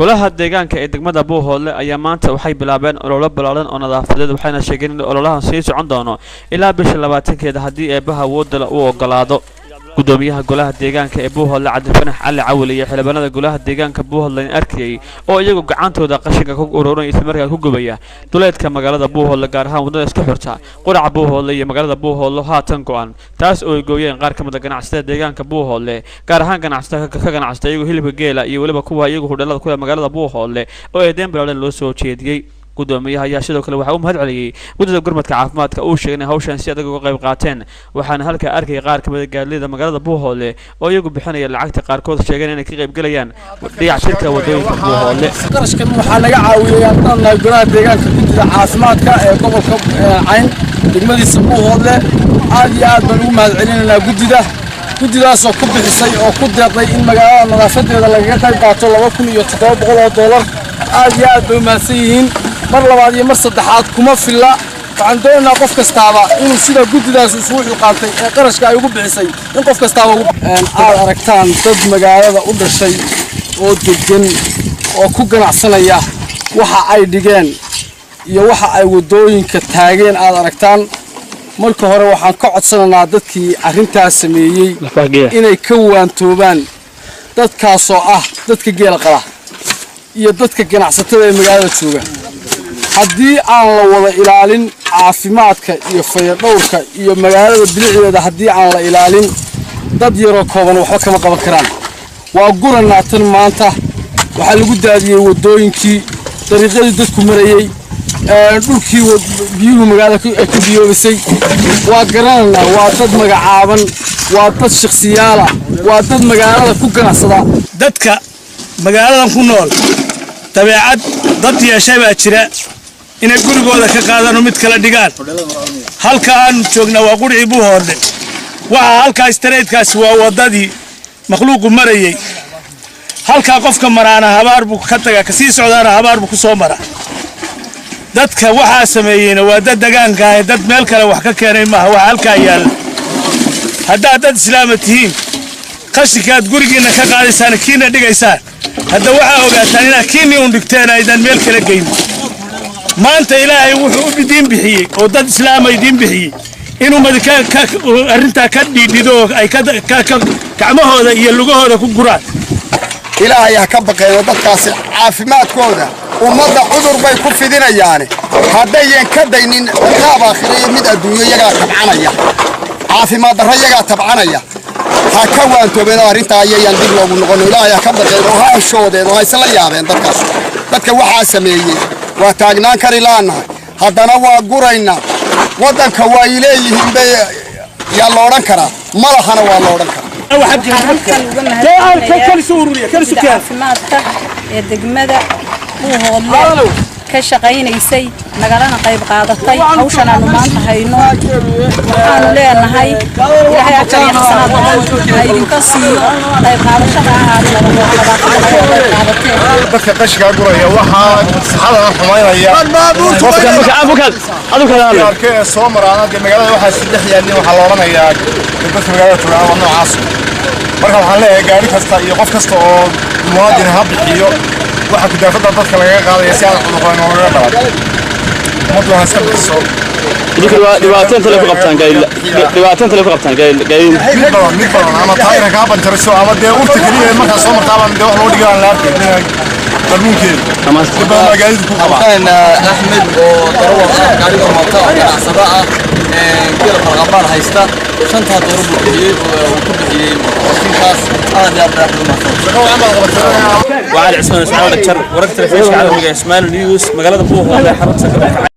golaha deegaanka ee degmada Buuhoodle ayaa maanta waxay bilaabeen olole balaaran oo nadaafadeed waxayna sheegeen in ololahan sii socon doono ilaa bisha 20keeda hadii eebaha wadada uu ogolaado gudoomiyaha golaha deegaanka ee Buuhoodle Cabdifanax Cali Cawil iyo xildhibaanada golaha deegaanka Buuhoodle arkayay oo iyagu gacantooda qashinka ku ururinay isla markaa ku gubaya duleedka magaalada Buuhoodle gaar ahaan wadada isku xirta quraca Buuhoodle iyo magaalada Buuhoodle haatan go'an taas oo ay gooyeen qaar ka mid ah ganacsatada deegaanka Buuhoodle gaar ahaan ganacsatada ka ganacsata iyagu hilibka geela iyo waliba kuwa iyagu hudheelada ku magaalada Buuhoodle oo ay deen balaaran loo soo jeediyay gudoomiyaha ayaa sidoo kale waxa uu mahad celiyay guddiga gurmadka caafimaadka oo sheegay hawshan si adag uga qayb qaateen waxaana halka arkay qaar ka mid ah gaadiidleyda magaalada Buuhoodle oo iyagu bixinaya lacagta qaarkood sheegeen inay ka qayb galayaan dayactirka wadooyinka Buuhoodle qarashkan waxa laga caawiyay ardayda golaha deegaanka guddiga caafimaadka ee gobolka Cayn degmadiisa Buuhoodle aad iyo aad baan ugu mahad celinaynaa guddidaas oo ku bixisay oo ku deeqday in magaalada nadaafadeeda laga qayb qaato $2,700 aad iyo aad bay mahadsan yihiin mar labaad iyo mar saddexaad kuma filla waxaan doonaynaa qof kastaaba inuu sida guddidaas isugu xilqaantay ee qarashka ay ugu bixisay in qof kastaaba aad aragtaan dad magaalada u dhashay oo degan oo ku ganacsanaya waxa ay dhigeen iyo waxa ay wadooyinka taageen aad aragtaan marka hore waxaan ka codsanaynaa dadkii arrintaas sameeyay inay ka waantoobaan dadkaas oo ah dadka geela qala iyo dadka ganacsatada ee magaalada jooga haddii aan la wada ilaalin caafimaadka iyo fayadhowrka iyo magaalada bilicdeeda haddii aan la ilaalin dad yaroo kooban waxba kama qaban karaan waa guranaa tan maanta waxaa lagu daadiyey wadooyinkii dariiqadii dadku marayay dhulkii biyuhu magaalada ay ku biyoobisay waa garananaa waa dad magacaaban waa dad shakhsiyaala waa dad magaalada ku ganacsada dadka magaaladan ku nool dabeecad dad yeeshay baa jira inay gurigooda ka qaadaan mid kala dhigaan halka aan joogna waa qurci Buuhoodle waxa halka streetkaas waa wadadii makhluuqu marayay halka qofka maraana habaar buu ka tagaa ka sii socdaana habaar buu ku soo mara dadka waxa sameeyeen waa dad deegaanka ah dad meel kale wax ka keenay ma waxa halka yaal hadaa dad islaamatihiin qashikaad gurigiina ka qaadaysan kiina dhigaysaan hadda waxa ogaataan inaad kiini u dhigteen aydan meel kale geyn maanta ilaahay wuxuu u bidin bixiyay oo dad islaamay diin bixiyay inuu madka arinta ka dhiidido ay ka gacmahooda iyo lugahooda ku guraan ilaahay ka baqeeyo dadkaas caafimaadkooda ummadda cudur bay ku fidinayaan haddayan ka daynin qaab aakhiriye mid adduunyo yaga tabcanaya caafimaad darro yaga tabcanaya ha ka waantoobeen arinta ayaan dib loogu noqon ilaahay ka baqeeyo haashoodeed oo isla yaabeen dadka waxa sameeyay waa taagnaan kari laanahay haddana waa gurayna wadanka waa ileeyihiin bay yaa la oran karaa malahana waa la oran karaa caafimaadka ee degmada Buuhoodle ka shaqaynaysay nagalana qayb qaadatay hawshan aanu maanta hayno waxaan leenahay ilaahay ajar iyo xasanaad ay idinka siiyo qayb qaadashada dadka qashka guraya waxaa saxada xumaynaya qofka soo maraana magaalada waxa saddex yaalin waxa la oranayaa dadka magaalada tuuraa waa noocaas marka waxaan leeyahay gaari kasta iyo qof kasta oo muwaadin ha bixiyo waxa ku daafada dadka laga qaadayo si aan cudurro nooga dhawaad madlan iska bixiso dhibaatada tele ku qabtaan gaadiid mid badan ama taayir ka banjariso ama dee urta kaliya marka soo martaaban dee wax loo dhigaan la arkay qarmuunkeeda ama badan gaadiid ku qabaan Axmed oo darwal gaariga mooto ganacsatada ah kila qalqaban haysta shanta door buu bixiyay oo ku bixiyay qofkaas aad iyo aad وعلى عثمان اسماعيل دكتور ورقة الفيش على اسماعيل نيوز مقالة بوه